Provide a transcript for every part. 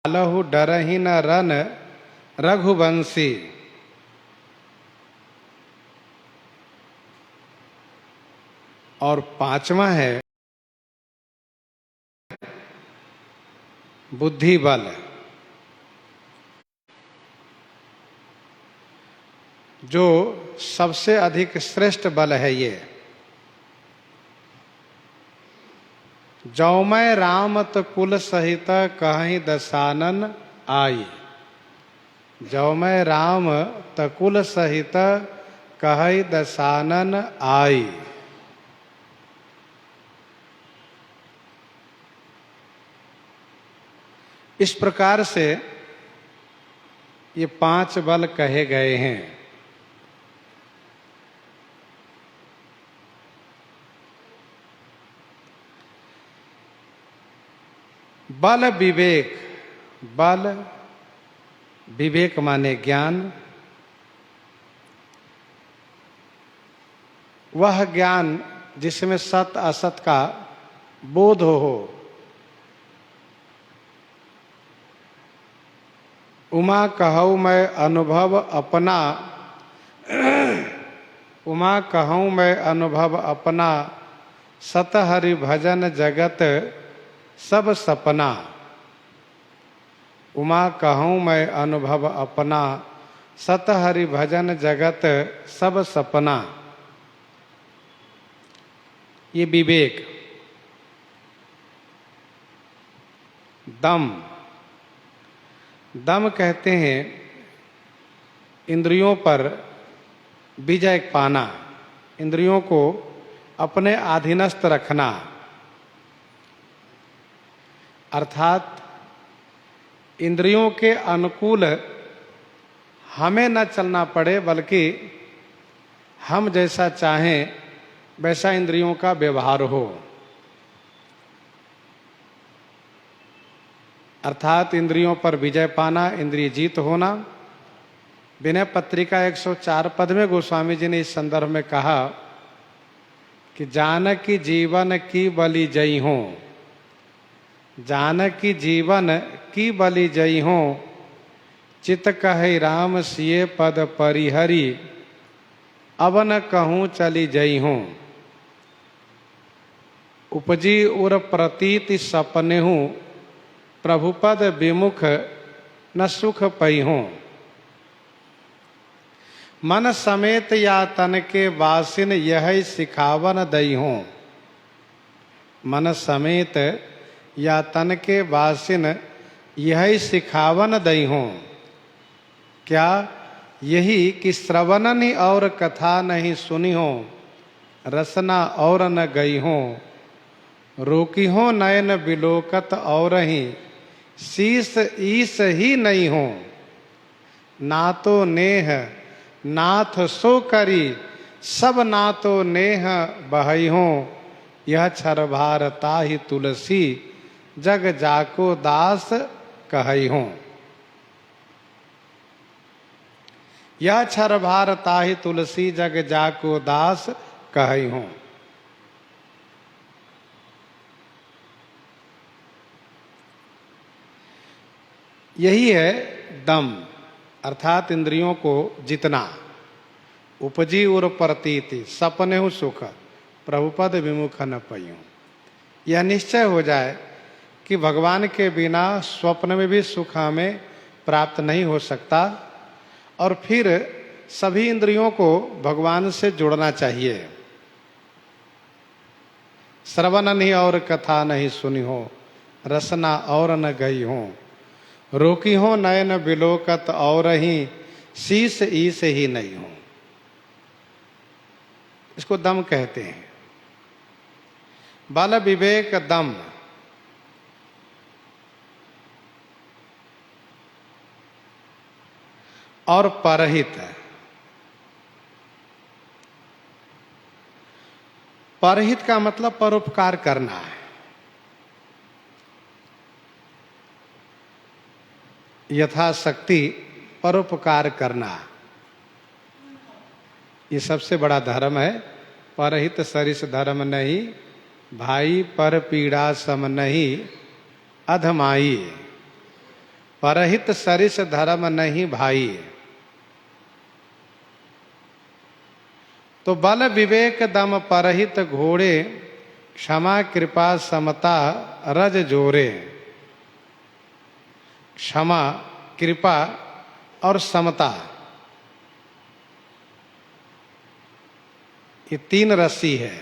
लहु डरहि न रन रघुवंशी। और पांचवा है बुद्धि बल, जो सबसे अधिक श्रेष्ठ बल है। ये जौ मैं राम त कुल सहित कहीं दसानन आई। जौ मैं राम त कुल सहित कहीं दसानन आई। इस प्रकार से ये पांच बल कहे गए हैं। बल विवेक, बल विवेक माने ज्ञान। वह ज्ञान जिसमें सत असत का बोध हो। उमा कहूँ मैं अनुभव अपना, उमा कहूँ मैं अनुभव अपना, सत हरि भजन जगत सब सपना। उमा कहूँ मैं अनुभव अपना, सत हरि भजन जगत सब सपना। ये विवेक। दम, दम कहते हैं इंद्रियों पर विजय पाना, इंद्रियों को अपने अधीनस्थ रखना। अर्थात इंद्रियों के अनुकूल हमें न चलना पड़े, बल्कि हम जैसा चाहें वैसा इंद्रियों का व्यवहार हो। अर्थात इंद्रियों पर विजय पाना, इंद्रिय जीत होना। विनय पत्रिका 104 पद में गोस्वामी जी ने इस संदर्भ में कहा कि जानकी जीवन की बलि जई हों, जानकी जीवन की बलि जई हों, चित कहे राम सिए पद परिहरी, अब न कहूँ चली जई हों। उपजी उर प्रतीति सपने हूँ, प्रभुपद विमुख न सुख पई हों। मन समेत या तन के वासिन यह सिखावन दई हों। मन समेत या तन के वासिन यह सिखावन दई हों। क्या यही कि श्रवणनि और कथा नहीं सुनी हो, रसना और न गई हो, रोकी हो नयन बिलोकत और ही, शीस ईस ही नहीं हो। ना तो नेह नाथ सो करी, सब ना तो नेह बहई हो, यह छर भार ताहि तुलसी, जग जाको दास कहई हो। यह छर भार ताहि तुलसी, जग जाको दास कहई हो। यही है दम, अर्थात इंद्रियों को जितना। उपजी उर प्रतीति सपने हूँ सुख, प्रभुपद विमुख न पइयूं। यह निश्चय हो जाए कि भगवान के बिना स्वप्न में भी सुख हमें प्राप्त नहीं हो सकता, और फिर सभी इंद्रियों को भगवान से जोड़ना चाहिए। श्रवण नहीं और कथा नहीं सुनी हो, रसना और न गई हो, रोकी हो नयन बिलोकत और ही, शीस ईस ही नहीं हो। इसको दम कहते हैं। बल विवेक दम। और परहित। परहित का मतलब परोपकार करना है। यथाशक्ति परोपकार करना, ये सबसे बड़ा धर्म है। परहित सरिस धर्म नहीं, भाई पर पीड़ा सम नहीं अधमाई। परहित सरिस धर्म नहीं भाई। तो बल विवेक दम परहित घोड़े, क्षमा कृपा समता रज जोरे। क्षमा, कृपा और समता, ये तीन रस्सी है।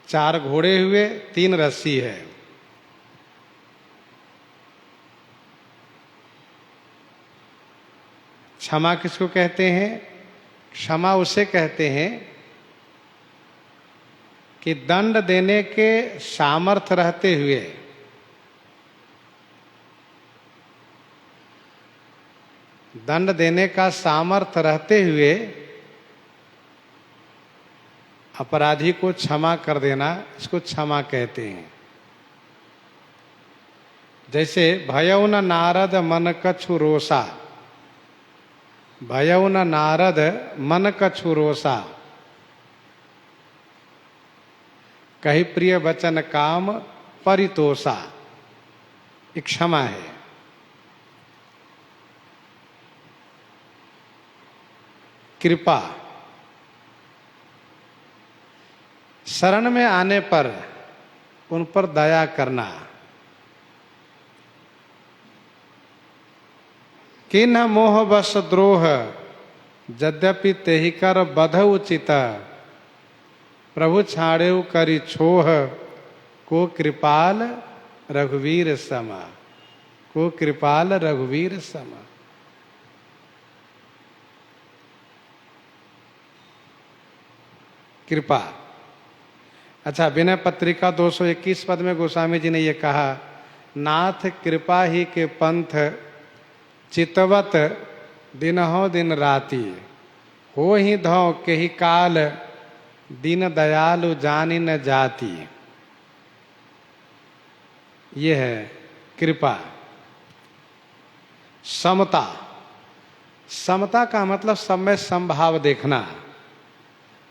चार घोड़े हुए, तीन रस्सी है। क्षमा किसको कहते हैं? क्षमा उसे कहते हैं कि दंड देने के सामर्थ्य रहते हुए दंड देने का सामर्थ्य रहते हुए अपराधी को क्षमा कर देना, इसको क्षमा कहते हैं। जैसे भयउ न नारद मन कछु रोसा, भयउ न नारद मन कछु रोसा, कही प्रिय वचन काम परितोषा, एक क्षमा है। कृपा, शरण में आने पर उन पर दया करना। किन्ह मोह वश द्रोह, यद्यपि तेहि कर बध उचित, प्रभु छाड़ेउ करि छोह, को कृपाल रघुवीर सम, को कृपाल रघुवीर सम। कृपा। अच्छा, विनय पत्रिका 221 पद में गोस्वामी जी ने ये कहा, नाथ कृपा ही के पंथ, चितवत दिनहो दिन राति, हो ही धौ के ही काल, दीन दयालु जानी न जाति। ये है कृपा। समता, समता का मतलब सब में समभाव देखना।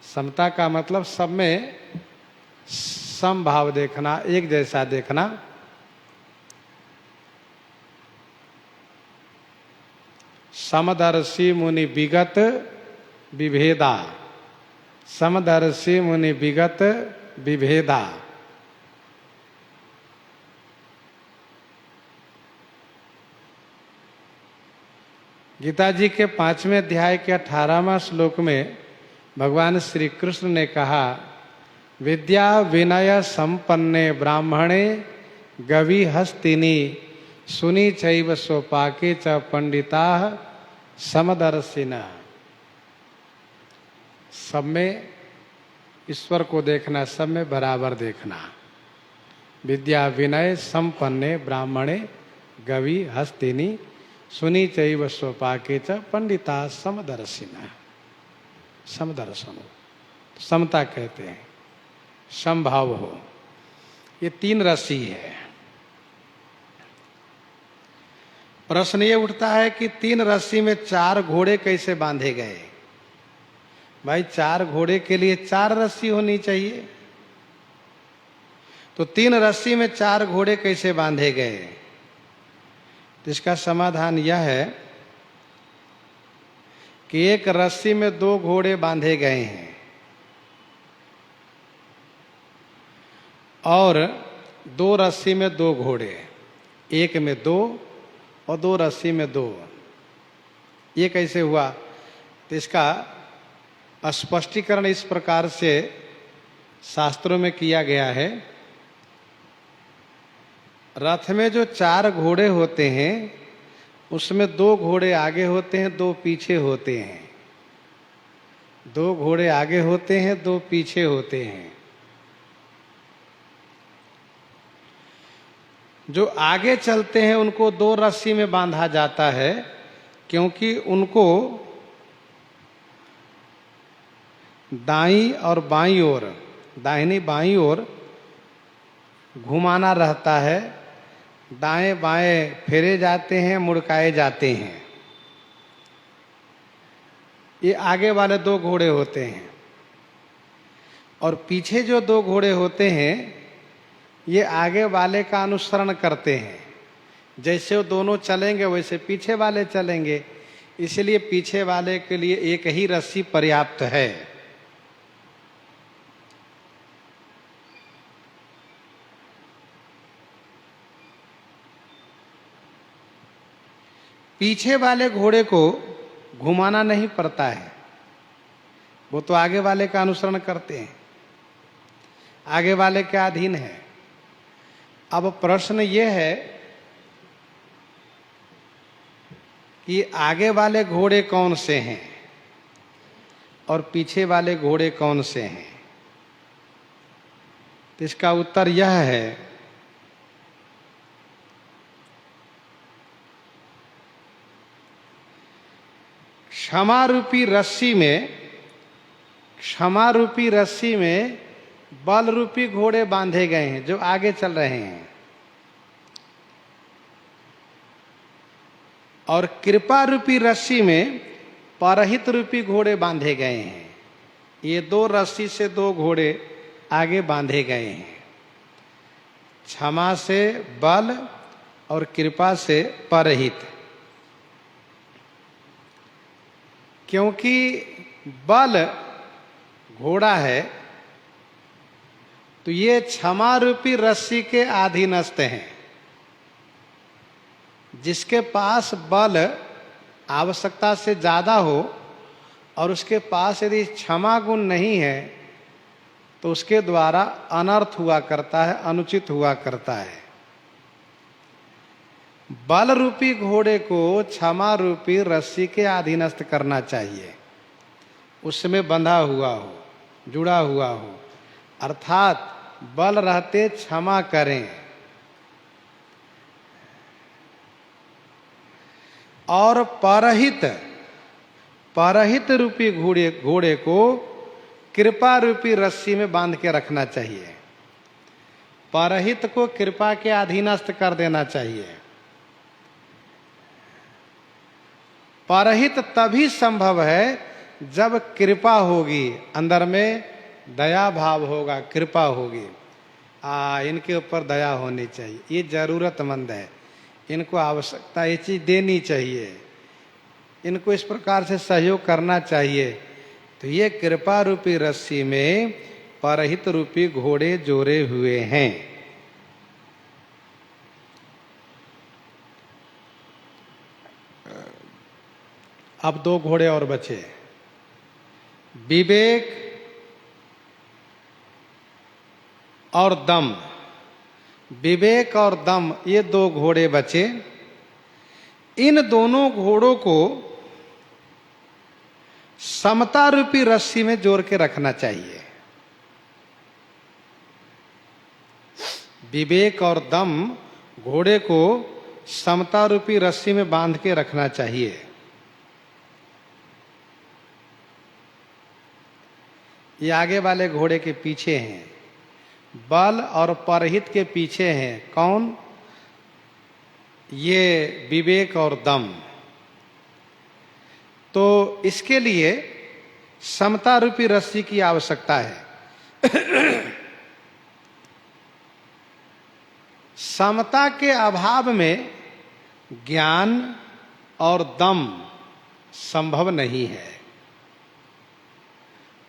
समता का मतलब सब में समभाव देखना, एक जैसा देखना। समदर्शी मुनि विगत विभेदा, समदर्शी मुनि विगत विभेदा। गीता जी के 5वें अध्याय के 18वां श्लोक में भगवान श्री कृष्ण ने कहा, विद्या विनय संपन्ने ब्राह्मणे गवि हस्तिनी, सुनी चैव स्वपाके च पंडिता समदर्शिना। सब में ईश्वर को देखना, सब में बराबर देखना। विद्या विनय संपन्ने ब्राह्मणे गवि हस्तिनी, सुनी चैव स्वपाके च पंडिता समदर्शिना। समदर्शन, समता कहते हैं, समभाव हो। ये तीन रस्सी है। प्रश्न ये उठता है कि तीन रस्सी में चार घोड़े कैसे बांधे गए? भाई, चार घोड़े के लिए चार रस्सी होनी चाहिए, तो तीन रस्सी में चार घोड़े कैसे बांधे गए? तो इसका समाधान यह है कि एक रस्सी में दो घोड़े बांधे गए हैं और दो रस्सी में दो घोड़े, एक में दो और दो रस्सी में दो। ये कैसे हुआ? तो इसका स्पष्टीकरण इस प्रकार से शास्त्रों में किया गया है। रथ में जो चार घोड़े होते हैं उसमें दो घोड़े आगे होते हैं, दो पीछे होते हैं। दो घोड़े आगे होते हैं, दो पीछे होते हैं। जो आगे चलते हैं उनको दो रस्सी में बांधा जाता है, क्योंकि उनको दाईं और बाईं ओर, दाहिनी बाईं ओर घुमाना रहता है। दाएं बाएं फेरे जाते हैं, मुड़काए जाते हैं। ये आगे वाले दो घोड़े होते हैं और पीछे जो दो घोड़े होते हैं ये आगे वाले का अनुसरण करते हैं। जैसे वो दोनों चलेंगे वैसे पीछे वाले चलेंगे, इसलिए पीछे वाले के लिए एक ही रस्सी पर्याप्त है। पीछे वाले घोड़े को घुमाना नहीं पड़ता है, वो तो आगे वाले का अनुसरण करते हैं, आगे वाले के अधीन है। अब प्रश्न ये है कि आगे वाले घोड़े कौन से हैं और पीछे वाले घोड़े कौन से हैं। तो इसका उत्तर यह है क्षमा रूपी रस्सी में बल रूपी घोड़े बांधे गए हैं जो आगे चल रहे हैं, और कृपा रूपी रस्सी में परहित रूपी घोड़े बांधे गए हैं। ये दो रस्सी से दो घोड़े आगे बांधे गए हैं, क्षमा से बल और कृपा से परहित। क्योंकि बल घोड़ा है तो ये क्षमा रूपी रस्सी के अधीनस्थ हैं। जिसके पास बल आवश्यकता से ज्यादा हो और उसके पास यदि क्षमा गुण नहीं है तो उसके द्वारा अनर्थ हुआ करता है, अनुचित हुआ करता है। बल रूपी घोड़े को क्षमा रूपी रस्सी के अधीनस्थ करना चाहिए, उसमें बंधा हुआ हो, जुड़ा हुआ हो, अर्थात बल रहते क्षमा करें। और परहित रूपी घोड़े को कृपा रूपी रस्सी में बांध के रखना चाहिए। परहित को कृपा के अधीनस्थ कर देना चाहिए। परहित तभी संभव है जब कृपा होगी, अंदर में दया भाव होगा, कृपा होगी। इनके ऊपर दया होनी चाहिए, ये जरूरतमंद है, इनको आवश्यकता ये चीज देनी चाहिए, इनको इस प्रकार से सहयोग करना चाहिए। तो ये कृपा रूपी रस्सी में परहित रूपी घोड़े जोड़े हुए हैं। अब दो घोड़े और बचे, विवेक और दम। विवेक और दम ये दो घोड़े बचे। इन दोनों घोड़ों को समता रूपी रस्सी में जोड़ के रखना चाहिए। विवेक और दम घोड़े को समता रूपी रस्सी में बांध के रखना चाहिए। ये आगे वाले घोड़े के पीछे हैं, बल और परहित के पीछे हैं कौन? ये विवेक और दम। तो इसके लिए समता रूपी रस्सी की आवश्यकता है। समता के अभाव में ज्ञान और दम संभव नहीं है।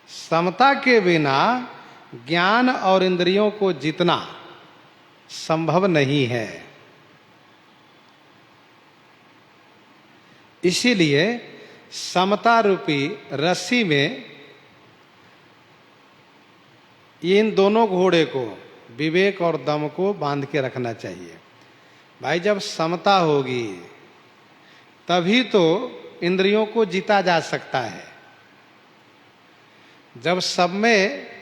समता के बिना ज्ञान और इंद्रियों को जीतना संभव नहीं है। इसीलिए समता रूपी रस्सी में इन दोनों घोड़े को, विवेक और दम को बांध के रखना चाहिए। भाई जब समता होगी तभी तो इंद्रियों को जीता जा सकता है। जब सब में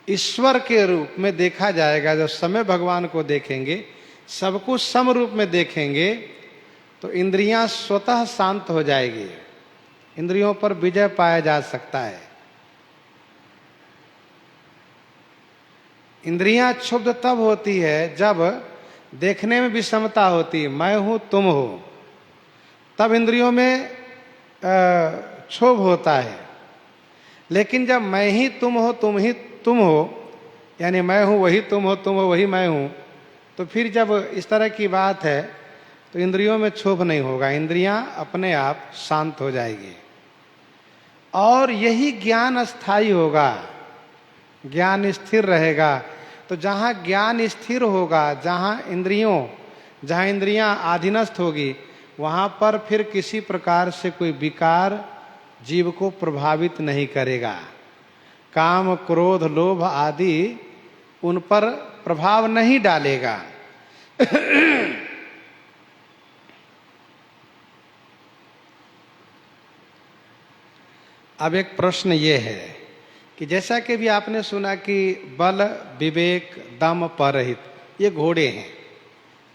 ईश्वर के रूप में देखा जाएगा, जब समय भगवान को देखेंगे, सबको सम रूप में देखेंगे, तो इंद्रियां स्वतः शांत हो जाएगी, इंद्रियों पर विजय पाया जा सकता है। इंद्रियां क्षुब्ध तब होती है जब देखने में विषमता होती है, मैं हूं तुम हो, तब इंद्रियों में क्षोभ होता है। लेकिन जब मैं ही तुम हो, तुम ही तुम हो, यानी मैं हूं वही तुम हो, तुम हो वही मैं हूं, तो फिर जब इस तरह की बात है तो इंद्रियों में क्षोभ नहीं होगा, इंद्रियां अपने आप शांत हो जाएगी। और यही ज्ञान स्थायी होगा, ज्ञान स्थिर रहेगा। तो जहाँ ज्ञान स्थिर होगा, जहाँ इंद्रियां आधीनस्थ होगी, वहाँ पर फिर किसी प्रकार से कोई विकार जीव को प्रभावित नहीं करेगा। काम, क्रोध, लोभ आदि उन पर प्रभाव नहीं डालेगा। अब एक प्रश्न ये है कि जैसा कि भी आपने सुना कि बल, विवेक, दम, परहित, ये घोड़े हैं,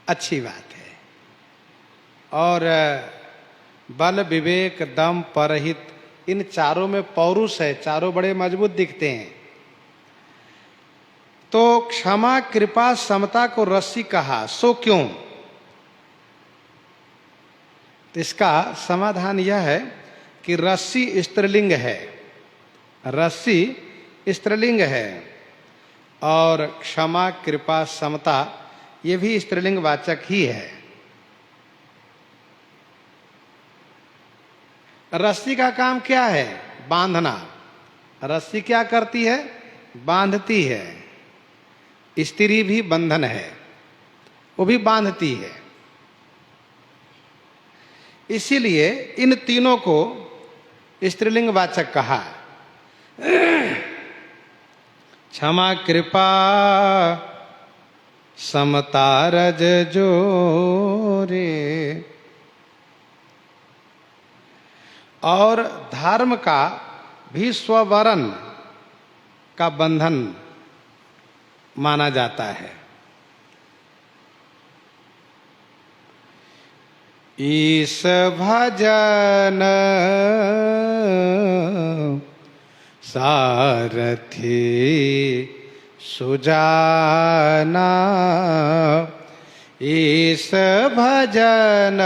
अच्छी बात है। और बल, विवेक, दम, परहित, इन चारों में पौरुष है, चारों बड़े मजबूत दिखते हैं। तो क्षमा, कृपा, समता को रस्सी कहा, सो क्यों? तो इसका समाधान यह है कि रस्सी स्त्रीलिंग है, रस्सी स्त्रीलिंग है, और क्षमा, कृपा, समता ये भी स्त्रीलिंग वाचक ही है। रस्सी का काम क्या है? बांधना। रस्सी क्या करती है? बांधती है। स्त्री भी बंधन है, वो भी बांधती है। इसीलिए इन तीनों को स्त्रीलिंग वाचक कहा। क्षमा, कृपा, समता, रज जोरे। और धर्म का भी स्ववरण का बंधन माना जाता है। ईश भजन सारथी सुजाना, ईश भजन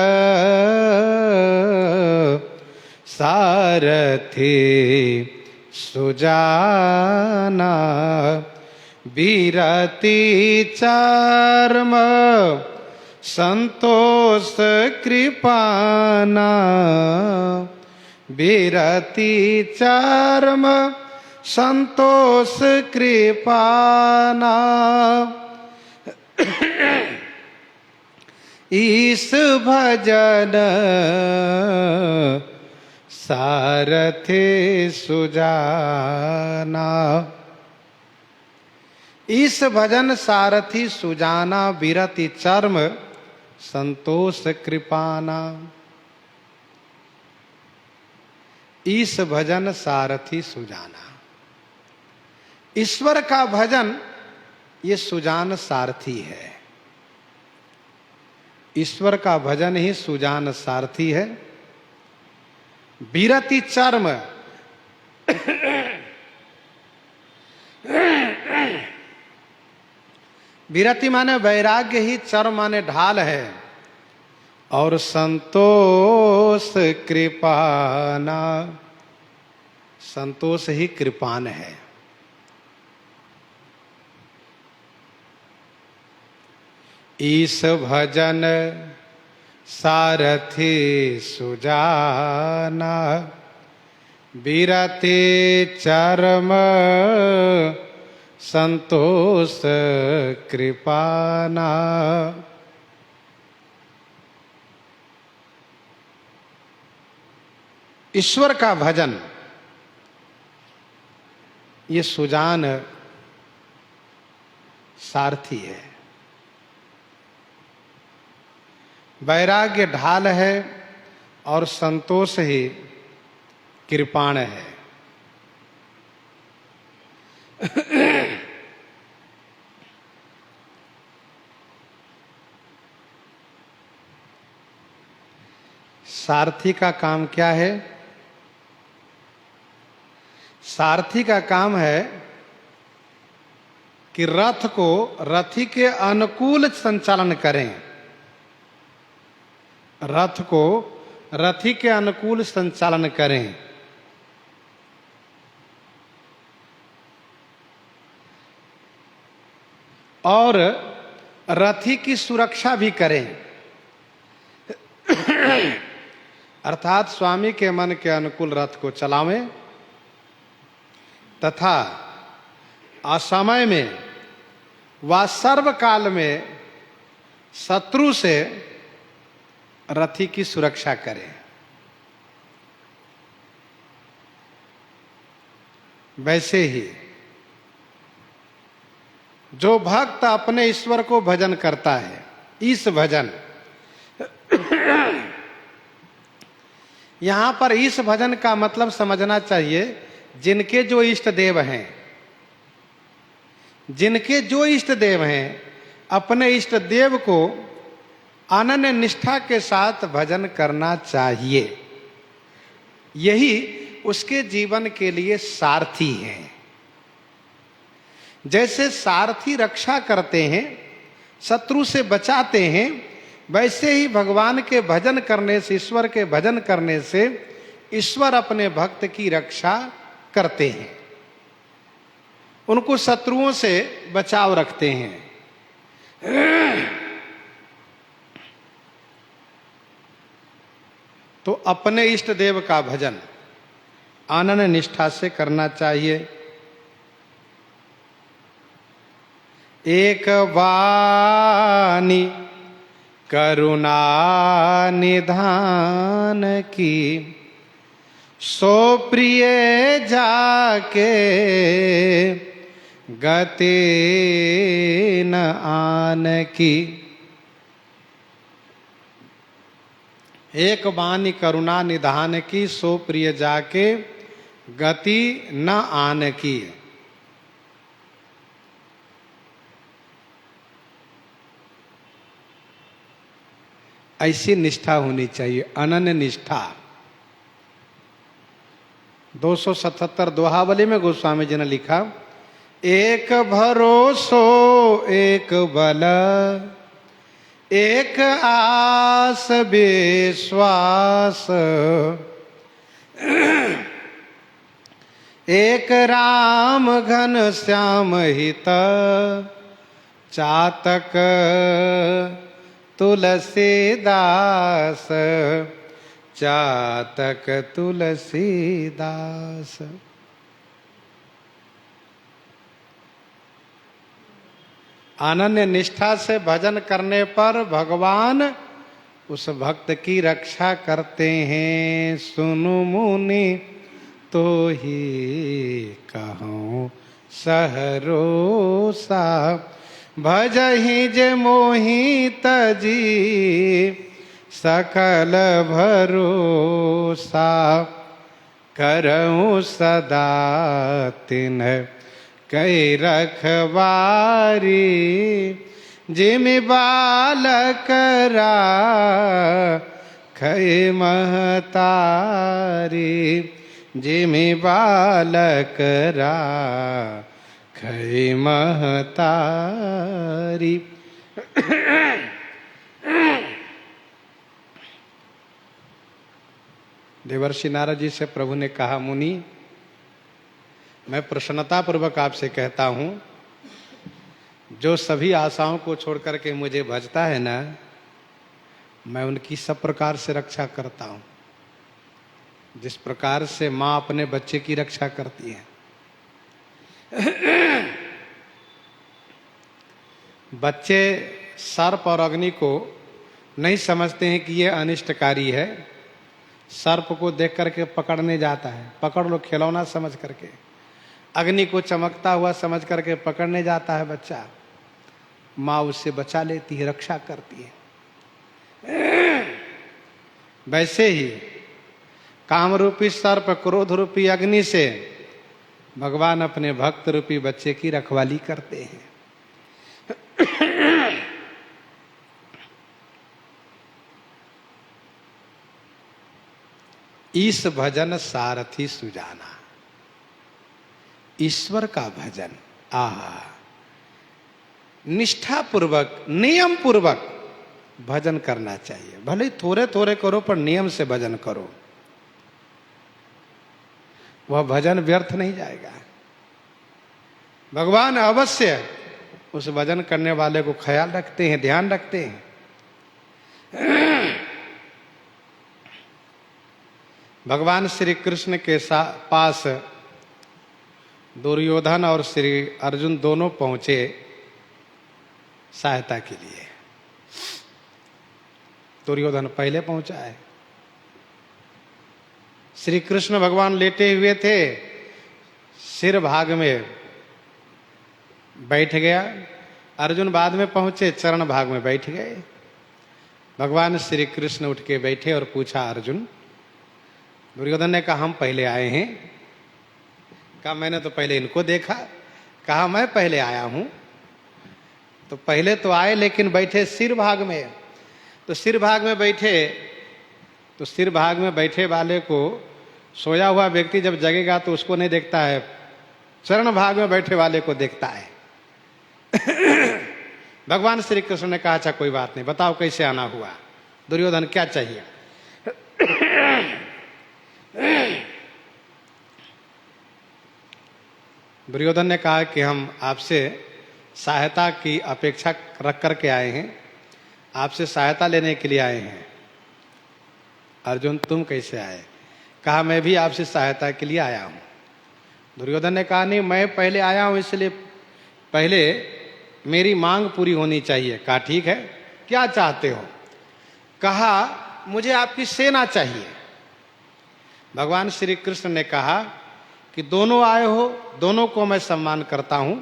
सारथी सुजाना, विरति चर्म संतोष कृपाना, विरति चर्म संतोष कृपाना, ईश भजन सारथी सुजाना। ईश भजन सारथी सुजाना, विरति चर्म संतोष कृपाना। ईश भजन सारथी सुजाना, ईश्वर का भजन ये सुजान सारथी है। ईश्वर का भजन ही सुजान सारथी है। विरति चर्म, विरति माने वैराग्य ही, चर्म माने ढाल है, और संतोष कृपाना, संतोष ही कृपान है। ईश भजन सारथी सुजाना, विरति चर्म संतोष कृपाना। ईश्वर का भजन ये सुजान सारथी है। वैराग्य ढाल है और संतोष ही कृपाण है। सारथी का काम क्या है? सारथी का काम है कि रथ को रथी के अनुकूल संचालन करें, रथ को रथी के अनुकूल संचालन करें। और रथी की सुरक्षा भी करें। अर्थात स्वामी के मन के अनुकूल रथ को चलावें तथा असमय में व सर्वकाल में शत्रु से रथी की सुरक्षा करें। वैसे ही जो भक्त अपने ईश्वर को भजन करता है, इस भजन यहां पर इस भजन का मतलब समझना चाहिए, जिनके जो इष्ट देव हैं, जिनके जो इष्ट देव हैं, अपने इष्ट देव को अनन्य निष्ठा के साथ भजन करना चाहिए। यही उसके जीवन के लिए सारथी है। जैसे सारथी रक्षा करते हैं, शत्रु से बचाते हैं, वैसे ही भगवान के भजन करने से, ईश्वर के भजन करने से ईश्वर अपने भक्त की रक्षा करते हैं, उनको शत्रुओं से बचाव रखते हैं। तो अपने इष्ट देव का भजन अनन्य निष्ठा से करना चाहिए। एक वाणी करुणा निधान की, सो प्रिय जाके गति न आन की। एक वाणी करुणा निधान की, सो प्रिय जाके गति न आन की। ऐसी निष्ठा होनी चाहिए, अनन्य निष्ठा। 277 दोहावली में गोस्वामी जी ने लिखा, एक भरोसो एक बल, एक आस विश्वास, एक राम घन श्याम हित, चातक तुलसीदास, चातक तुलसीदास। अनन्य निष्ठा से भजन करने पर भगवान उस भक्त की रक्षा करते हैं। सुनु मुनि तो ही कहूँ सहरोसा, भजहि जे मोहि तजी सकल भरोसा, करऊँ सदा तिन्ह कई रखवारी, जिमि बालक राखै महतारी, जिमि बालक राखै महतारी। देवर्षि नारद जी से प्रभु ने कहा, मुनि मैं प्रसन्नता पूर्वक आपसे कहता हूं, जो सभी आशाओं को छोड़ करके मुझे भजता है ना, मैं उनकी सब प्रकार से रक्षा करता हूं। जिस प्रकार से मां अपने बच्चे की रक्षा करती है। बच्चे सर्प और अग्नि को नहीं समझते हैं कि ये अनिष्टकारी है। सर्प को देख करके पकड़ने जाता है, पकड़ लो खिलौना समझ करके। अग्नि को चमकता हुआ समझ करके पकड़ने जाता है बच्चा, माँ उससे बचा लेती है, रक्षा करती है। वैसे ही काम रूपी सर्प, क्रोध रूपी अग्नि से भगवान अपने भक्त रूपी बच्चे की रखवाली करते हैं। इस भजन सारथी सुजाना, ईश्वर का भजन, आहा, निष्ठा पूर्वक, नियम पूर्वक भजन करना चाहिए। भले थोड़े थोड़े करो पर नियम से भजन करो, वह भजन व्यर्थ नहीं जाएगा। भगवान अवश्य उस भजन करने वाले को ख्याल रखते हैं, ध्यान रखते हैं। भगवान श्री कृष्ण के पास दुर्योधन और श्री अर्जुन दोनों पहुंचे सहायता के लिए। दुर्योधन पहले पहुंचा है। श्री कृष्ण भगवान लेटे हुए थे, सिर भाग में बैठ गया। अर्जुन बाद में पहुंचे, चरण भाग में बैठ गए। भगवान श्री कृष्ण उठ के बैठे और पूछा अर्जुन। दुर्योधन ने कहा हम पहले आए हैं। कहा मैंने तो पहले इनको देखा। कहा मैं पहले आया हूं। तो पहले तो आए लेकिन बैठे सिर भाग में। तो सिर भाग में बैठे तो सिर भाग में बैठे वाले को सोया हुआ व्यक्ति जब जगेगा तो उसको नहीं देखता है, चरण भाग में बैठे वाले को देखता है। भगवान श्री कृष्ण ने कहा अच्छा कोई बात नहीं, बताओ कैसे आना हुआ, दुर्योधन क्या चाहिए। दुर्योधन ने कहा कि हम आपसे सहायता की अपेक्षा रख करके आए हैं, आपसे सहायता लेने के लिए आए हैं। अर्जुन तुम कैसे आए। कहा मैं भी आपसे सहायता के लिए आया हूं। दुर्योधन ने कहा नहीं मैं पहले आया हूं, इसलिए पहले मेरी मांग पूरी होनी चाहिए। कहा ठीक है, क्या चाहते हो। कहा मुझे आपकी सेना चाहिए। भगवान श्री कृष्ण ने कहा कि दोनों आए हो, दोनों को मैं सम्मान करता हूं।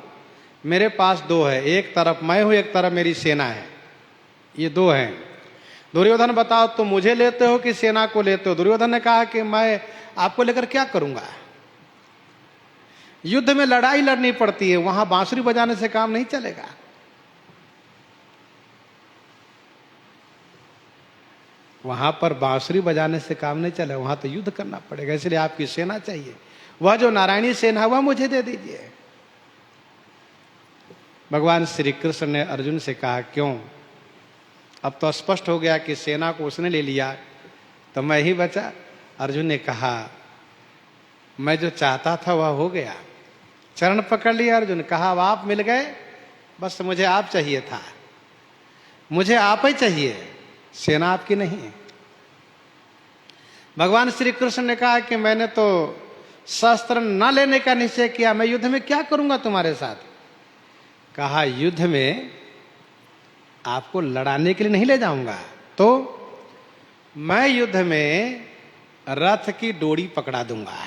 मेरे पास दो है, एक तरफ मैं हूं, एक तरफ मेरी सेना है, ये दो हैं। दुर्योधन बताओ तुम मुझे लेते हो कि सेना को लेते हो। दुर्योधन ने कहा कि मैं आपको लेकर क्या करूंगा। युद्ध में लड़ाई लड़नी पड़ती है, वहां बांसुरी बजाने से काम नहीं चलेगा। वहां पर बांसुरी बजाने से काम नहीं चले, वहां तो युद्ध करना पड़ेगा। इसलिए आपकी सेना चाहिए, वह जो नारायणी सेना वह मुझे दे दीजिए। भगवान श्री कृष्ण ने अर्जुन से कहा क्यों। अब तो स्पष्ट हो गया कि सेना को उसने ले लिया तो मैं ही बचा। अर्जुन ने कहा मैं जो चाहता था वह हो गया। चरण पकड़ लिया अर्जुन। कहा अब आप मिल गए, बस मुझे आप चाहिए था, मुझे आप ही चाहिए, सेना आपकी नहीं है। भगवान श्री कृष्ण ने कहा कि मैंने तो शस्त्र न लेने का निश्चय किया, मैं युद्ध में क्या करूंगा तुम्हारे साथ। कहा युद्ध में आपको लड़ाने के लिए नहीं ले जाऊंगा, तो मैं युद्ध में रथ की डोरी पकड़ा दूंगा।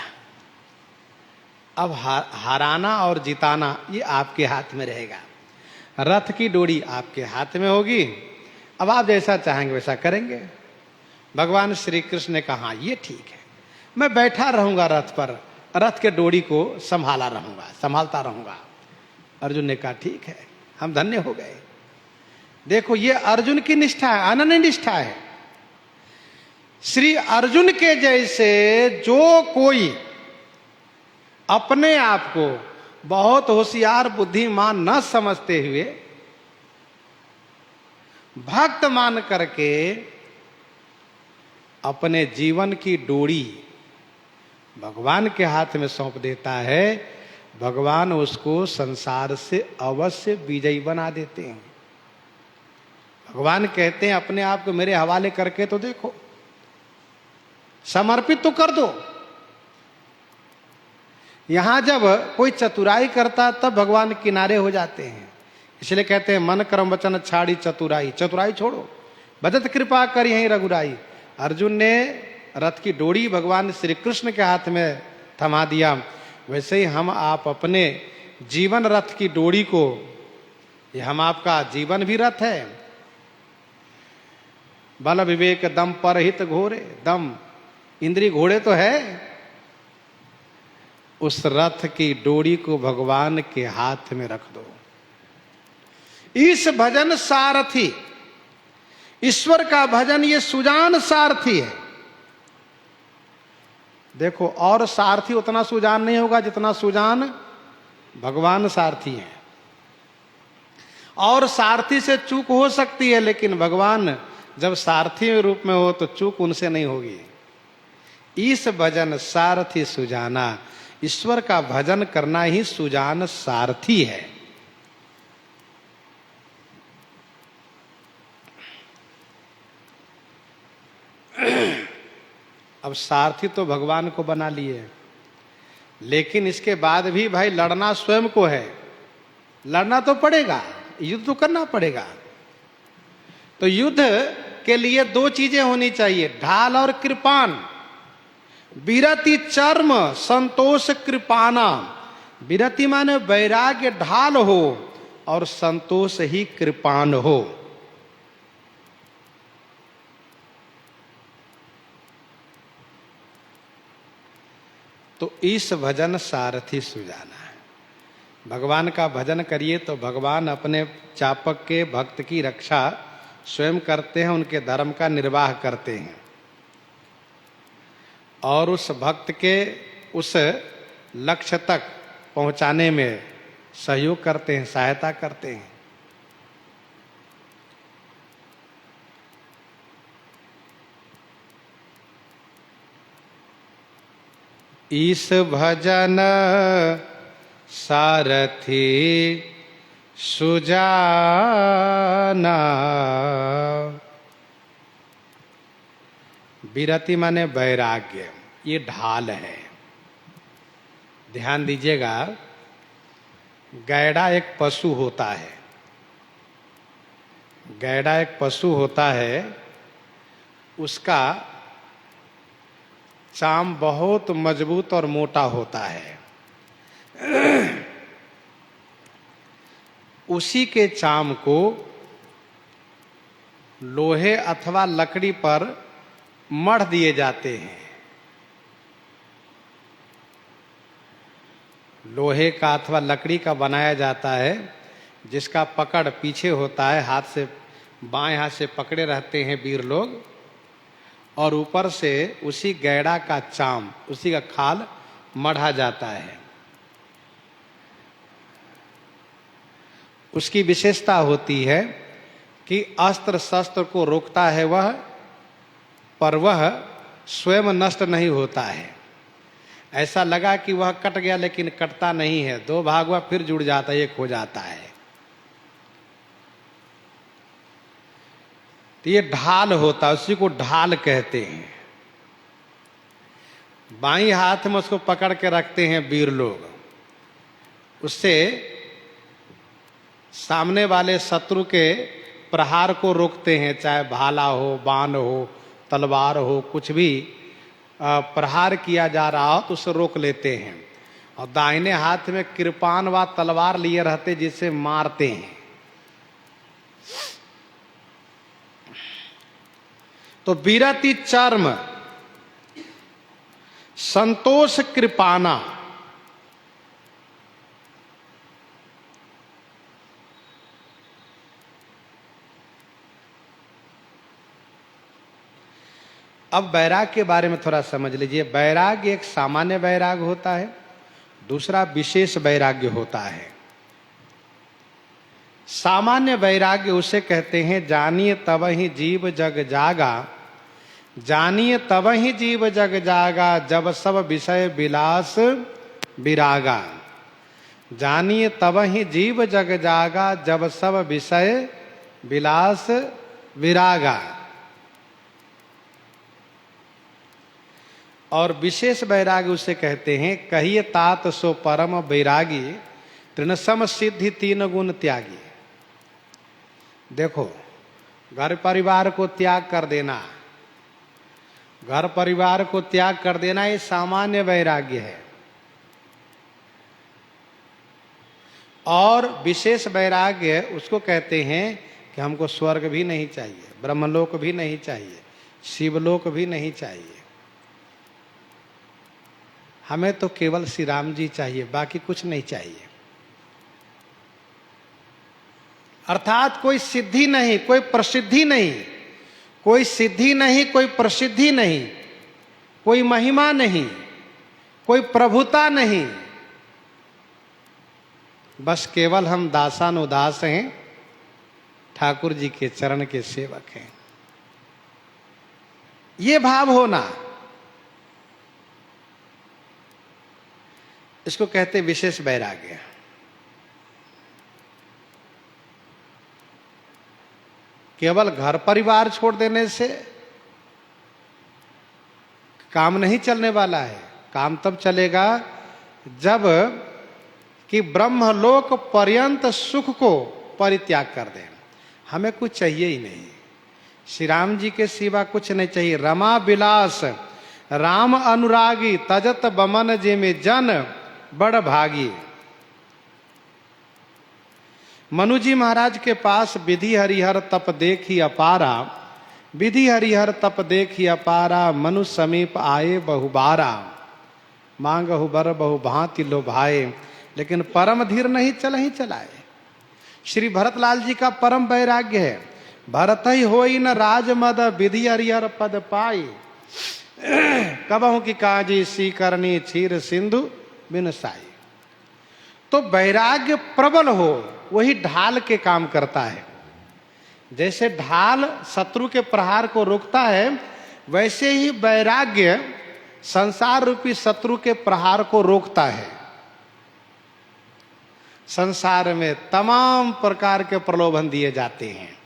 अब हराना और जिताना ये आपके हाथ में रहेगा। रथ की डोरी आपके हाथ में होगी, अब आप जैसा चाहेंगे वैसा करेंगे। भगवान श्री कृष्ण ने कहा ये ठीक है, मैं बैठा रहूंगा रथ पर, रथ के डोरी को संभालता रहूंगा। अर्जुन ने कहा ठीक है, हम धन्य हो गए। देखो ये अर्जुन की निष्ठा है, अनन्य निष्ठा है। श्री अर्जुन के जैसे जो कोई अपने आप को बहुत होशियार बुद्धिमान न समझते हुए भक्त मान करके अपने जीवन की डोरी भगवान के हाथ में सौंप देता है, भगवान उसको संसार से अवश्य विजयी बना देते हैं। भगवान कहते हैं अपने आप को मेरे हवाले करके तो देखो, समर्पित तो कर दो। यहां जब कोई चतुराई करता तब भगवान किनारे हो जाते हैं। इसलिए कहते हैं मन कर्म वचन छाड़ी चतुराई, चतुराई छोड़ो, भजत कृपा कर यहीं रघुराई। अर्जुन ने रथ की डोरी भगवान श्री कृष्ण के हाथ में थमा दिया, वैसे ही हम आप अपने जीवन रथ की डोरी को, ये हम आपका जीवन भी रथ है। बल विवेक दम पर हित घोरे, दम इंद्री घोड़े तो है, उस रथ की डोरी को भगवान के हाथ में रख दो। इस भजन सारथी, ईश्वर का भजन ये सुजान सारथी है। देखो और सारथी उतना सुजान नहीं होगा जितना सुजान भगवान सारथी है। और सारथी से चूक हो सकती है, लेकिन भगवान जब सारथी रूप में हो तो चूक उनसे नहीं होगी। इस भजन सारथी सुजाना, ईश्वर का भजन करना ही सुजान सारथी है। अब सारथी तो भगवान को बना लिए, लेकिन इसके बाद भी भाई लड़ना स्वयं को है, लड़ना तो पड़ेगा, युद्ध तो करना पड़ेगा। तो युद्ध के लिए दो चीजें होनी चाहिए, ढाल और कृपान। विरति चर्म संतोष कृपाना। विरति माने वैराग्य ढाल हो और संतोष ही कृपान हो। तो इस भजन सारथी सुजाना है। भगवान का भजन करिए तो भगवान अपने चापक के भक्त की रक्षा स्वयं करते हैं, उनके धर्म का निर्वाह करते हैं और उस भक्त के उस लक्ष्य तक पहुंचाने में सहयोग करते हैं, सहायता करते हैं। इस भजन सारथी सुजाना। विरति माने वैराग्य, ये ढाल है। ध्यान दीजिएगा, गैड़ा एक पशु होता है, गैड़ा एक पशु होता है, उसका चाम बहुत मजबूत और मोटा होता है। उसी के चाम को लोहे अथवा लकड़ी पर मढ़ दिए जाते हैं। लोहे का अथवा लकड़ी का बनाया जाता है, जिसका पकड़ पीछे होता है, हाथ से बाएं हाथ से पकड़े रहते हैं वीर लोग, और ऊपर से उसी गैड़ा का चाम, उसी का खाल मढ़ा जाता है। उसकी विशेषता होती है कि अस्त्र शस्त्र को रोकता है वह, पर वह स्वयं नष्ट नहीं होता है। ऐसा लगा कि वह कट गया, लेकिन कटता नहीं है, दो भाग हुआ फिर जुड़ जाता है, एक हो जाता है। तो ये ढाल होता है, उसी को ढाल कहते हैं। बाईं हाथ में उसको पकड़ के रखते हैं वीर लोग, उससे सामने वाले शत्रु के प्रहार को रोकते हैं, चाहे भाला हो, बाण हो, तलवार हो, कुछ भी प्रहार किया जा रहा हो तो उसे रोक लेते हैं। और दाहिने हाथ में कृपान व तलवार लिए रहते, जिससे मारते हैं। तो विरति चर्म संतोष कृपाना। अब वैराग के बारे में थोड़ा समझ लीजिए। वैराग्य एक सामान्य वैराग होता है, दूसरा विशेष वैराग्य होता है। सामान्य वैराग्य उसे कहते हैं, जानिए तब ही जीव जग जागा, जानिए तब ही जीव जग जागा, जब सब विषय विलास विरागा। जानिए तब ही जीव जग जागा, जब सब विषय विलास विरागा। और विशेष वैराग्य उसे कहते हैं, कहिए तात सो परम वैरागी, तृणसम सिद्धि तीन गुण त्यागी। देखो, घर परिवार को त्याग कर देना, घर परिवार को त्याग कर देना, ये सामान्य वैराग्य है। और विशेष वैराग्य उसको कहते हैं कि हमको स्वर्ग भी नहीं चाहिए, ब्रह्मलोक भी नहीं चाहिए, शिवलोक भी नहीं चाहिए, हमें तो केवल श्री राम जी चाहिए, बाकी कुछ नहीं चाहिए। अर्थात कोई सिद्धि नहीं, कोई प्रसिद्धि नहीं, कोई सिद्धि नहीं, कोई प्रसिद्धि नहीं, कोई महिमा नहीं, कोई प्रभुता नहीं, बस केवल हम दासानुदास हैं, ठाकुर जी के चरण के सेवक हैं। ये भाव होना, इसको कहते विशेष वैराग्य। केवल घर परिवार छोड़ देने से काम नहीं चलने वाला है। काम तब चलेगा जब कि ब्रह्मलोक पर्यंत सुख को परित्याग कर दें। हमें कुछ चाहिए ही नहीं, श्री राम जी के सिवा कुछ नहीं चाहिए। रमा विलास राम अनुरागी, तजत बमन जे में जन बड़ भागी। मनु जी महाराज के पास विधि हरिहर तप देखी अपारा, विधि हरिहर तप देखी अपारा, मनु समीप आए बहुबारा, मांगहु बर बहु भांति लो भाए, लेकिन परम धीर नहीं चल ही चलाए। श्री भरतलाल जी का परम वैराग्य है। भरत ही होई न राजमद, विधि हरिहर पद पाई, कबहु की काजी सी करनी, क्षीर सिंधु बिन साई। तो वैराग्य प्रबल हो वही ढाल के काम करता है। जैसे ढाल शत्रु के प्रहार को रोकता है, वैसे ही वैराग्य संसार रूपी शत्रु के प्रहार को रोकता है। संसार में तमाम प्रकार के प्रलोभन दिए जाते हैं।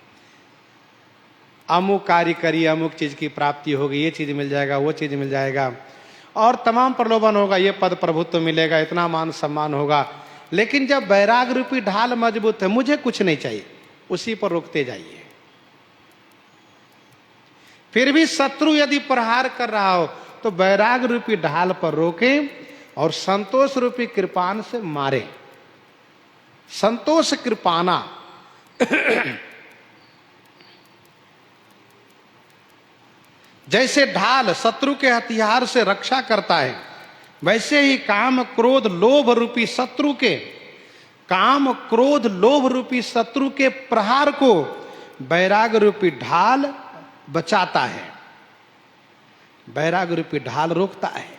अमुक कार्य करिए, अमुक चीज की प्राप्ति होगी, ये चीज मिल जाएगा, वो चीज मिल जाएगा, और तमाम प्रलोभन होगा, ये पद प्रभुत्व मिलेगा, इतना मान सम्मान होगा। लेकिन जब वैराग रूपी ढाल मजबूत है, मुझे कुछ नहीं चाहिए, उसी पर रोकते जाइए। फिर भी शत्रु यदि प्रहार कर रहा हो तो वैराग रूपी ढाल पर रोकें और संतोष रूपी कृपान से मारें। संतोष कृपाना जैसे ढाल शत्रु के हथियार से रक्षा करता है, वैसे ही काम क्रोध लोभ रूपी शत्रु के, काम क्रोध लोभ रूपी शत्रु के प्रहार को वैराग रूपी ढाल बचाता है, वैराग रूपी ढाल रोकता है।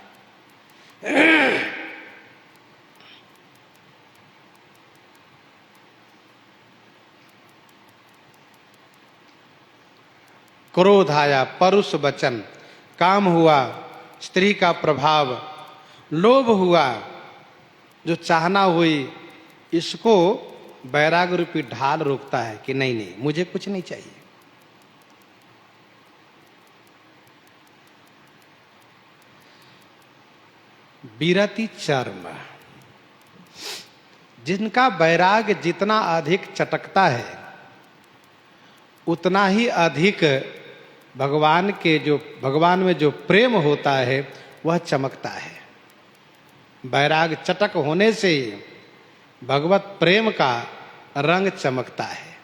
क्रोध आया, परुष वचन, काम हुआ, स्त्री का प्रभाव, लोभ हुआ, जो चाहना हुई, इसको वैराग रूपी ढाल रोकता है कि नहीं नहीं, मुझे कुछ नहीं चाहिए। विरति चर्म, जिनका वैराग जितना अधिक चटकता है, उतना ही अधिक भगवान में जो प्रेम होता है वह चमकता है। वैराग चटक होने से भगवत प्रेम का रंग चमकता है।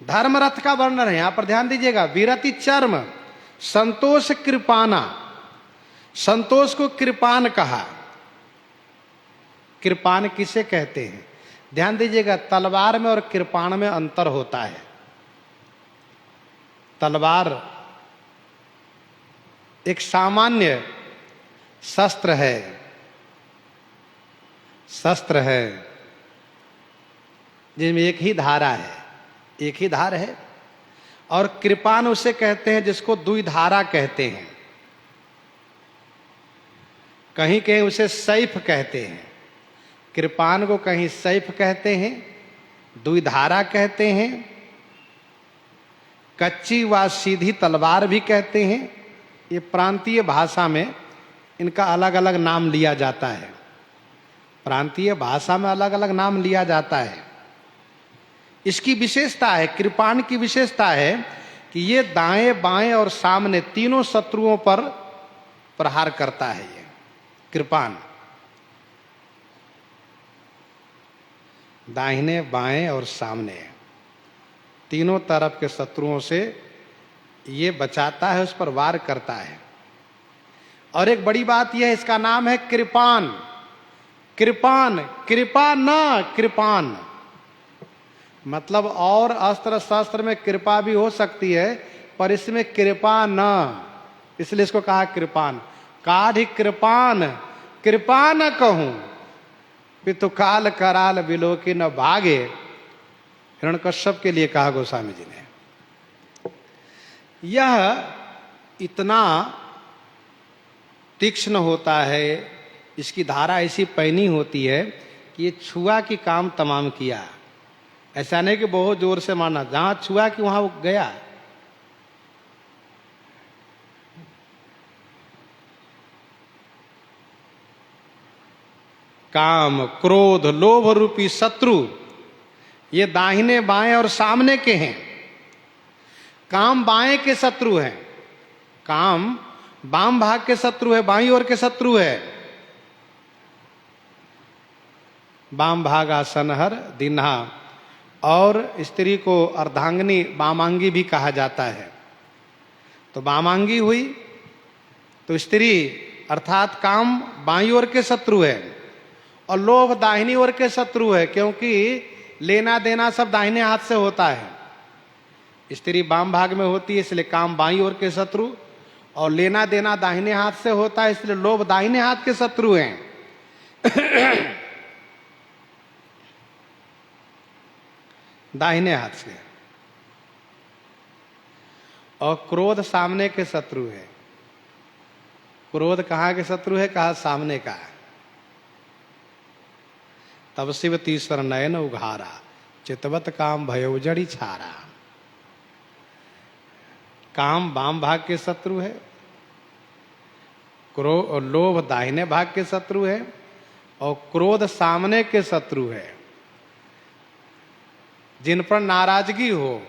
धर्मरथ का वर्णन है, यहां पर ध्यान दीजिएगा। विरति चर्म, संतोष कृपाना, संतोष को कृपान कहा। कृपान किसे कहते हैं? ध्यान दीजिएगा, तलवार में और कृपाण में अंतर होता है। तलवार एक सामान्य शस्त्र है जिसमें एक ही धारा है, एक ही धार है। और कृपान उसे कहते हैं जिसको द्विधारा कहते हैं। कहीं कहीं उसे सैफ कहते हैं। कृपान को कहीं सैफ कहते हैं, द्विधारा कहते हैं, कच्ची व सीधी तलवार भी कहते हैं। ये प्रांतीय भाषा में इनका अलग अलग नाम लिया जाता है। प्रांतीय भाषा में अलग अलग नाम लिया जाता है। इसकी विशेषता है, कृपान की विशेषता है कि ये दाएं बाएं और सामने तीनों शत्रुओं पर प्रहार करता है। ये कृपान दाहिने बाएं और सामने तीनों तरफ के शत्रुओं से ये बचाता है, उस पर वार करता है। और एक बड़ी बात यह है, इसका नाम है कृपान। कृपान, कृपा न कृपान, मतलब और अस्त्र शस्त्र में कृपा भी हो सकती है, पर इसमें कृपा न, इसलिए इसको कहा कृपान। काढ़ कृपान, कृपा न कहूं, पितु काल कराल बिलोकी न भागे, हिरण्यकश्यप के लिए कहा गोस्वामी जी ने। यह इतना तीक्ष्ण होता है, इसकी धारा ऐसी पैनी होती है कि ये छुआ की काम तमाम किया। ऐसा नहीं कि बहुत जोर से मारना, जहां छुआ कि वहां वो गया। काम, क्रोध, लोभ रूपी शत्रु ये दाहिने बाएं और सामने के हैं। काम बाएं के शत्रु हैं, काम वाम भाग के शत्रु है, बाईं ओर के शत्रु है। वाम भाग आसनहर दिन्हा, और स्त्री को अर्धांगिनी वामांगी भी कहा जाता है। तो वामांगी हुई तो स्त्री अर्थात काम बाईं ओर के शत्रु है, और लोभ दाहिनी ओर के शत्रु है, क्योंकि लेना देना सब दाहिने हाथ से होता है। स्त्री वाम भाग में होती है, इसलिए काम बाईं ओर के शत्रु, और लेना देना दाहिने हाथ से होता है, इसलिए लोभ दाहिने हाथ के शत्रु हैं। दाहिने हाथ से। और क्रोध सामने के शत्रु है। क्रोध कहाँ के शत्रु है? कहा सामने का। तब शिव तीसर नयन उघारा, चितवत काम भयो जड़ी छारा। काम वाम भाग के शत्रु है, लोभ दाहिने भाग के शत्रु है, और क्रोध सामने के शत्रु है। जिन पर नाराजगी हो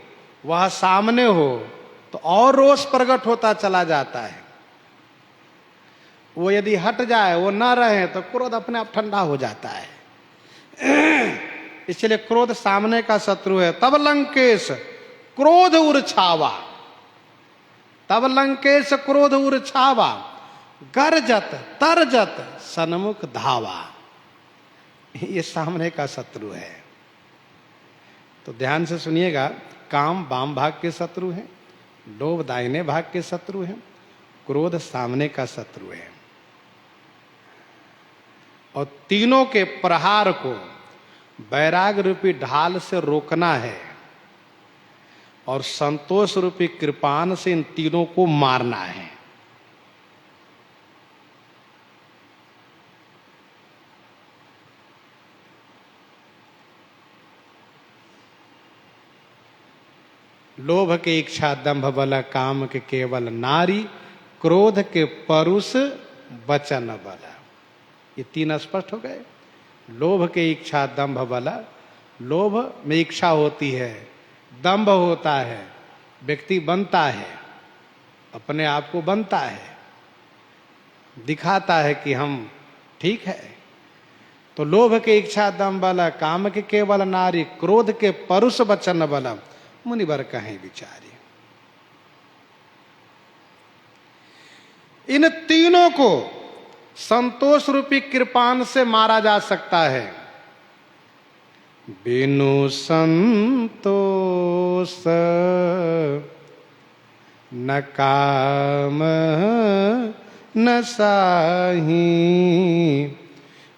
वह सामने हो तो और रोष प्रकट होता चला जाता है। वो यदि हट जाए, वो न रहे, तो क्रोध अपने आप ठंडा हो जाता है। इसलिए क्रोध सामने का शत्रु है। तब लंकेश क्रोध उर्छावा, तब लंकेश क्रोध उर्छावा, गरजत तरजत सन्मुख धावा। ये सामने का शत्रु है। तो ध्यान से सुनिएगा, काम वाम भाग के शत्रु है, लोभ दाहिने भाग के शत्रु है, क्रोध सामने का शत्रु है। और तीनों के प्रहार को वैराग रूपी ढाल से रोकना है, और संतोष रूपी कृपान से इन तीनों को मारना है। लोभ के इच्छा दंभ बल, काम के केवल नारी, क्रोध के परुष वचन बल। ये तीन स्पष्ट हो गए। लोभ के इच्छा दंभ बल, लोभ में इच्छा होती है, दंभ होता है, व्यक्ति बनता है, अपने आप को बनता है, दिखाता है कि हम ठीक है। तो लोभ के इच्छा दंभ बल, काम के केवल नारी, क्रोध के परुष वचन बल, मुनिवर कहें विचारी। इन तीनों को संतोष रूपी कृपान से मारा जा सकता है। बिनु संतोष न काम न साही,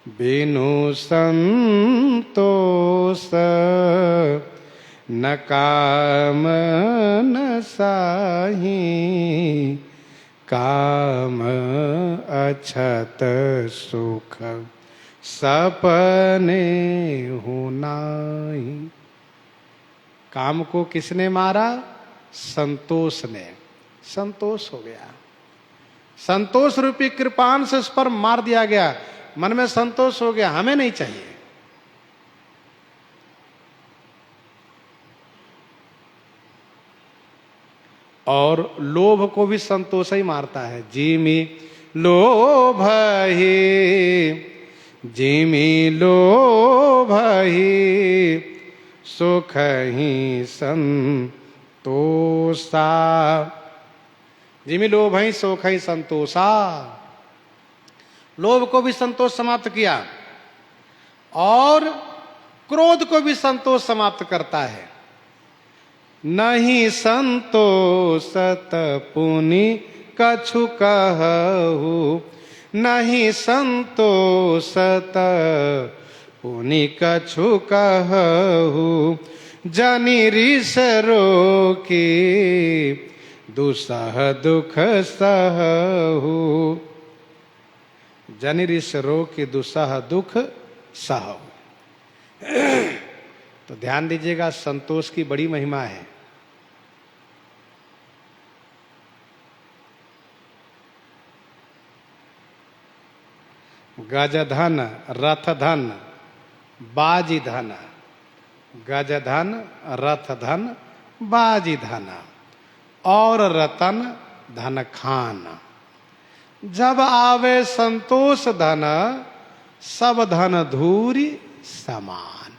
बिनु संतोष न काम न साही, काम अछत सुख सपने हो नाही। काम को किसने मारा? संतोष ने। संतोष हो गया, संतोष रूपी कृपान से उस पर मार दिया गया। मन में संतोष हो गया, हमें नहीं चाहिए। और लोभ को भी संतोष ही मारता है। जिमि लोभ ही, जिमि लोभ ही, सुख ही संतोषा। जिमि लोभ ही सुख ही संतोषा। लोभ को भी संतोष समाप्त किया, और क्रोध को भी संतोष समाप्त करता है। नहीं संतोषत पुनि कछु कहु, नहीं संतोषत पुनि कछु कहु, जनि रिस रोकी दुसह दुख सहु। जनि रिस रोकी दुसह दुख सहु। तो ध्यान दीजिएगा, संतोष की बड़ी महिमा है। गजधन रथधन बाजी धन, गजधन रथधन बाजी धन और रतन धन खान। जब आवे संतोष धन, सब धन धूरी समान।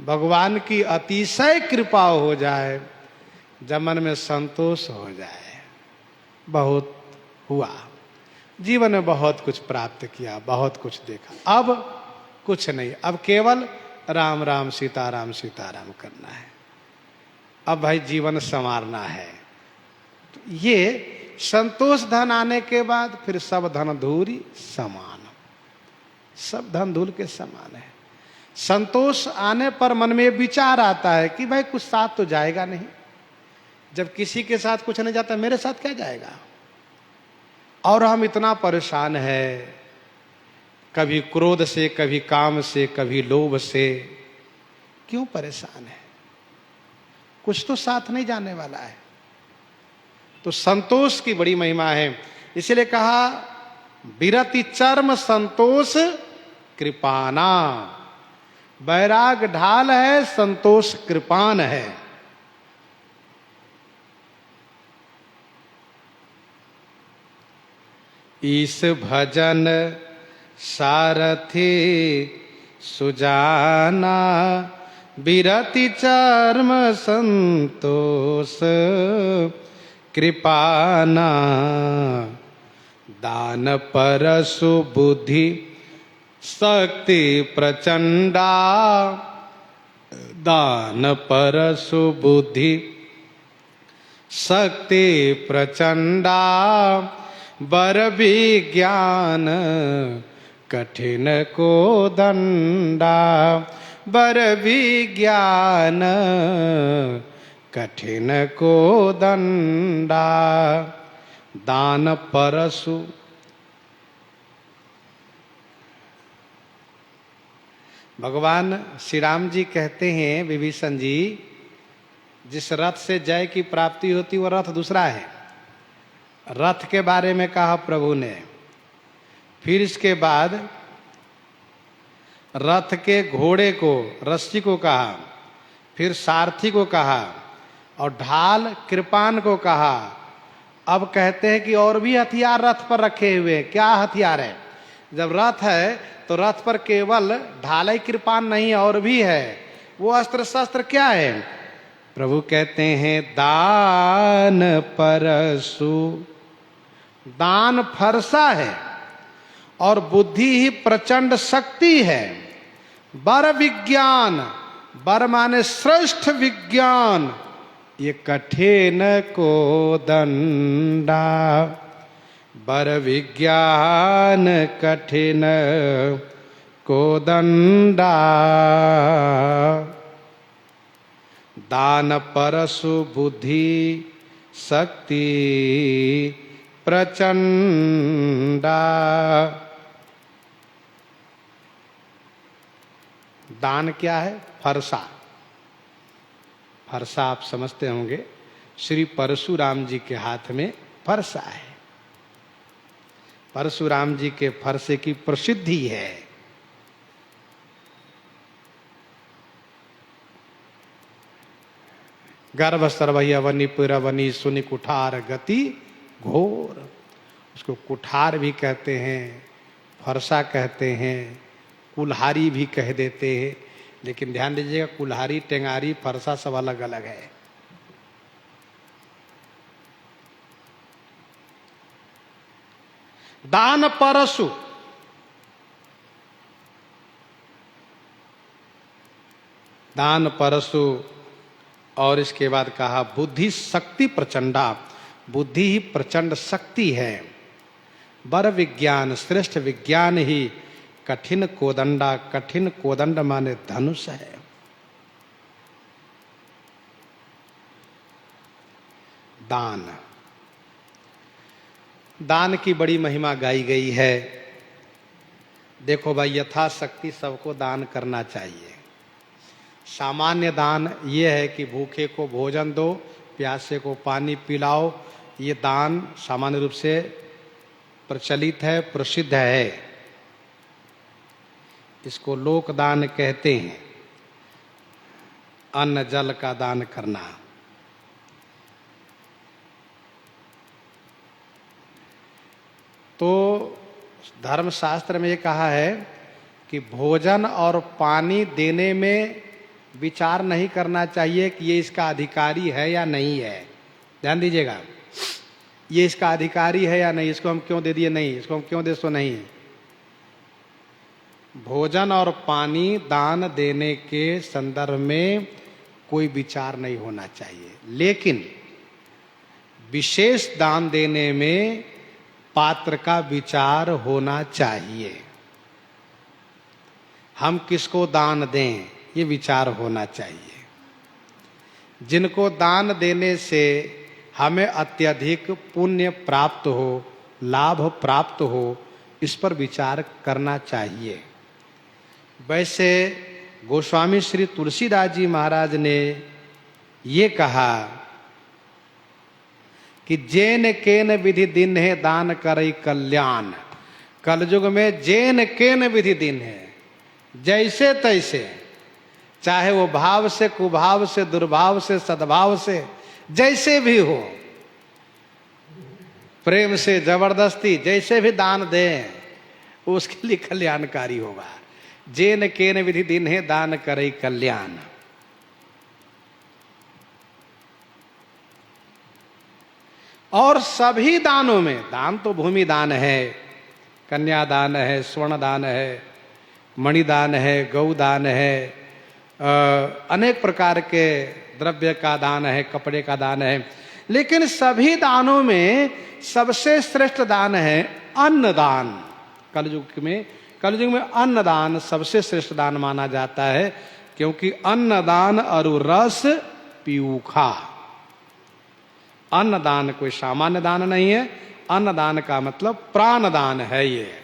भगवान की अतिशय कृपा हो जाए, जब मन में संतोष हो जाए, बहुत हुआ, जीवन में बहुत कुछ प्राप्त किया, बहुत कुछ देखा, अब कुछ नहीं, अब केवल राम राम सीताराम सीताराम करना है, अब भाई जीवन संवारना है। तो ये संतोष धन आने के बाद फिर सब धन धूरी समान, सब धन धूल के समान है। संतोष आने पर मन में विचार आता है कि भाई कुछ साथ तो जाएगा नहीं, जब किसी के साथ कुछ नहीं जाता मेरे साथ क्या जाएगा। और हम इतना परेशान है, कभी क्रोध से, कभी काम से, कभी लोभ से, क्यों परेशान है, कुछ तो साथ नहीं जाने वाला है। तो संतोष की बड़ी महिमा है, इसलिए कहा विरति चर्म संतोष कृपाना। बैराग ढाल है, संतोष कृपान है। ईश भजन सारथी सुजाना, विरति चर्म संतोष कृपाना। दान परसु बुद्धि शक्ति प्रचंडा, दान परसु बुद्धि शक्ति प्रचंडा। बर विज्ञान कठिन को दंडा, बर विज्ञान कठिन को दंडा। दान परसु, भगवान श्री राम जी कहते हैं विभीषण जी, जिस रथ से जय की प्राप्ति होती वो रथ दूसरा है। रथ के बारे में कहा प्रभु ने, फिर इसके बाद रथ के घोड़े को, रस्सी को कहा, फिर सारथी को कहा और ढाल कृपान को कहा। अब कहते हैं कि और भी हथियार रथ पर रखे हुए। क्या हथियार है? जब रथ है तो रथ पर केवल ढाल ही कृपान नहीं, और भी है। वो अस्त्र शस्त्र क्या है? प्रभु कहते हैं दान परसु, दान फरसा है और बुद्धि ही प्रचंड शक्ति है। बर विज्ञान, बर माने श्रेष्ठ विज्ञान, ये कठिन को दंडा। बर विज्ञान कठिन को दंडा। दान परसु बुद्धि शक्ति प्रचंडा। दान क्या है? फरसा। फरसा आप समझते होंगे, श्री परशुराम जी के हाथ में फरसा है। परशुराम जी के फरसे की प्रसिद्धि है। गर्भ सर्वयवनी पुरवनी सुनि कुठार गति घोर। उसको कुठार भी कहते हैं, फरसा कहते हैं, कुल्हारी भी कह देते हैं। लेकिन ध्यान दीजिएगा, कुल्हारी, टेंगारी, फरसा सब अलग अलग है। दान परसु, दान परसु, और इसके बाद कहा बुद्धि शक्ति प्रचंडा। बुद्धि ही प्रचंड शक्ति है। बर विज्ञान, श्रेष्ठ विज्ञान ही कठिन कोदंडा। कठिन कोदंड माने धनुष है। दान, दान की बड़ी महिमा गाई गई है। देखो भाई, यथाशक्ति सबको दान करना चाहिए। सामान्य दान ये है कि भूखे को भोजन दो, प्यासे को पानी पिलाओ। ये दान सामान्य रूप से प्रचलित है, प्रसिद्ध है। इसको लोकदान कहते हैं, अन्न जल का दान करना। तो धर्मशास्त्र में ये कहा है कि भोजन और पानी देने में विचार नहीं करना चाहिए कि ये इसका अधिकारी है या नहीं है। ध्यान दीजिएगा, ये इसका अधिकारी है या नहीं, इसको हम क्यों दे दिए, नहीं इसको हम क्यों दे, सो नहीं। भोजन और पानी दान देने के संदर्भ में कोई विचार नहीं होना चाहिए, लेकिन विशेष दान देने में पात्र का विचार होना चाहिए। हम किसको दान दें, ये विचार होना चाहिए। जिनको दान देने से हमें अत्यधिक पुण्य प्राप्त हो, लाभ प्राप्त हो, इस पर विचार करना चाहिए। वैसे गोस्वामी श्री तुलसीदास जी महाराज ने ये कहा कि जेन केन विधि दिन है दान करई कल्याण। कलयुग में जेन केन विधि दिन है, जैसे तैसे, चाहे वो भाव से, कुभाव से, दुर्भाव से, सद्भाव से, जैसे भी हो, प्रेम से, जबरदस्ती, जैसे भी दान दें उसके लिए कल्याणकारी होगा। जेन केन विधि दिन है दान करई कल्याण। और सभी दानों में, दान तो भूमि दान है, कन्यादान है, स्वर्ण दान है, मणिदान है, गौ दान है, अनेक प्रकार के द्रव्य का दान है, कपड़े का दान है, लेकिन सभी दानों में सबसे श्रेष्ठ दान है अन्नदान। कलयुग में अन्नदान सबसे श्रेष्ठ दान माना जाता है, क्योंकि अन्नदान अरु रस पीऊखा। अन्नदान कोई सामान्य दान नहीं है, अन्नदान का मतलब प्राणदान है। ये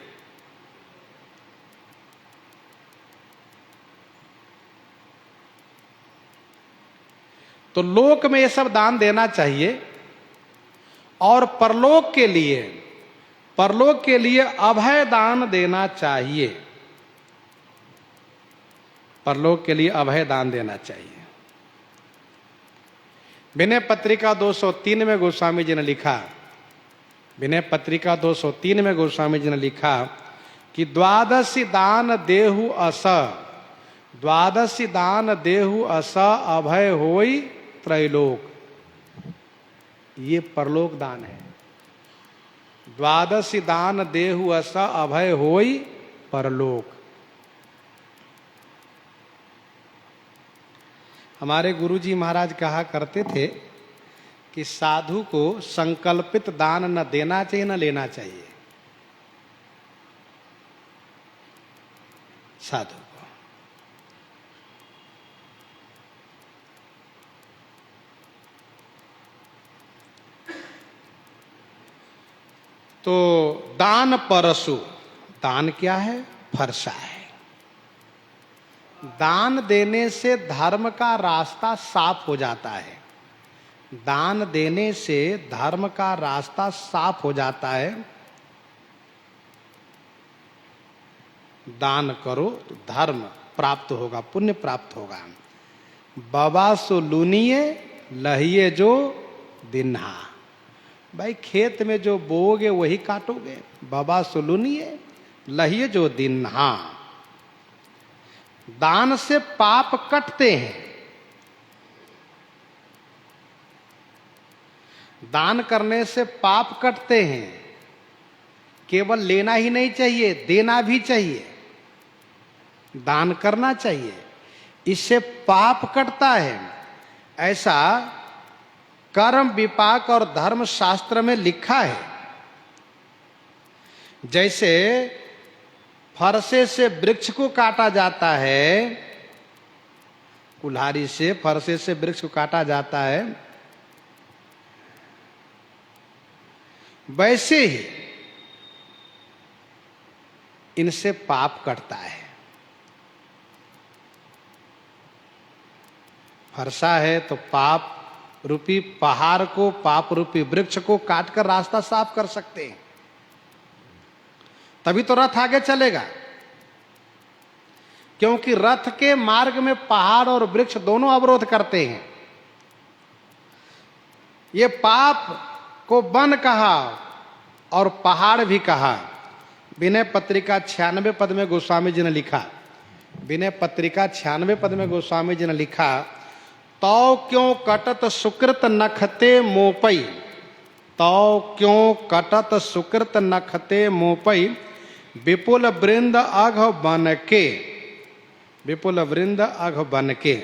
तो लोक में ये सब दान देना चाहिए, और परलोक के लिए अभय दान देना चाहिए। परलोक के लिए अभय दान देना चाहिए। विनय पत्रिका 203 में गोस्वामी जी ने लिखा, विनय पत्रिका 203 में गोस्वामी जी ने लिखा कि द्वादशी दान देहु अस, द्वादशी दान देहु अस अभय होई त्रैलोक। ये परलोक दान है। द्वादशी दान देहु अस अभय होई परलोक। हमारे गुरुजी महाराज कहा करते थे कि साधु को संकल्पित दान न देना चाहिए न लेना चाहिए। साधु को तो दान परशु, दान क्या है, फरसा है। दान देने से धर्म का रास्ता साफ हो जाता है। दान देने से धर्म का रास्ता साफ हो जाता है। दान करो तो धर्म प्राप्त होगा, पुण्य प्राप्त होगा। बाबा सो लूनिए लहिए जो दिन्हा। भाई खेत में जो बोओगे वही काटोगे। बाबा सो लूनिए लहिए जो दिन्हा। दान से पाप कटते हैं। दान करने से पाप कटते हैं। केवल लेना ही नहीं चाहिए, देना भी चाहिए। दान करना चाहिए, इससे पाप कटता है। ऐसा कर्म विपाक और धर्म शास्त्र में लिखा है। जैसे फरसे से वृक्ष को काटा जाता है, कुल्हाड़ी से फरसे से वृक्ष को काटा जाता है, वैसे ही इनसे पाप कटता है। फरसा है तो पाप रूपी पहाड़ को, पाप रूपी वृक्ष को काटकर रास्ता साफ कर सकते हैं। तभी तो रथ आगे चलेगा। क्योंकि रथ के मार्ग में पहाड़ और वृक्ष दोनों अवरोध करते हैं। ये पाप को वन कहा और पहाड़ भी कहा। विनय पत्रिका 96 पद में गोस्वामी जी ने लिखा, विनय पत्रिका 96 पद में गोस्वामी जी ने लिखा, तौ क्यों कटत सुकृत नखते मोपई, तौ क्यों कटत सुकृत नखते मोपई, विपुल वृंद अघ बन के, विपुल वृंद अघ बन के।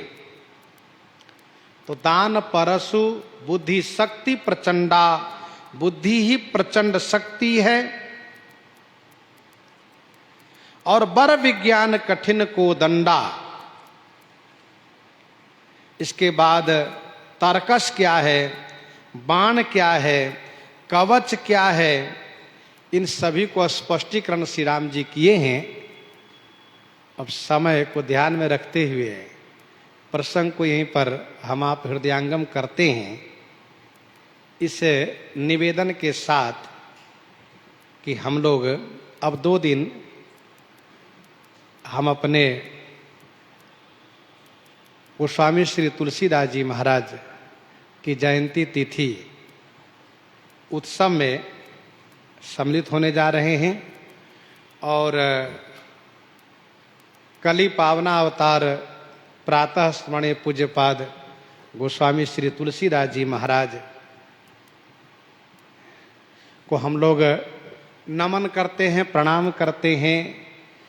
तो दान परशु बुद्धि शक्ति प्रचंडा, बुद्धि ही प्रचंड शक्ति है, और बर विज्ञान कठिन को दंडा। इसके बाद तर्कस क्या है, बाण क्या है, कवच क्या है, इन सभी को स्पष्टीकरण श्री राम जी किए हैं। अब समय को ध्यान में रखते हुए प्रसंग को यहीं पर हम आप हृदयांगम करते हैं, इस निवेदन के साथ कि हम लोग अब 2 दिन हम अपने गोस्वामी श्री तुलसीदास जी महाराज की जयंती तिथि उत्सव में सम्मिलित होने जा रहे हैं। और कली पावना अवतार प्रातः स्मरणीय पूज्यपाद गोस्वामी श्री तुलसीदास जी महाराज को हम लोग नमन करते हैं, प्रणाम करते हैं।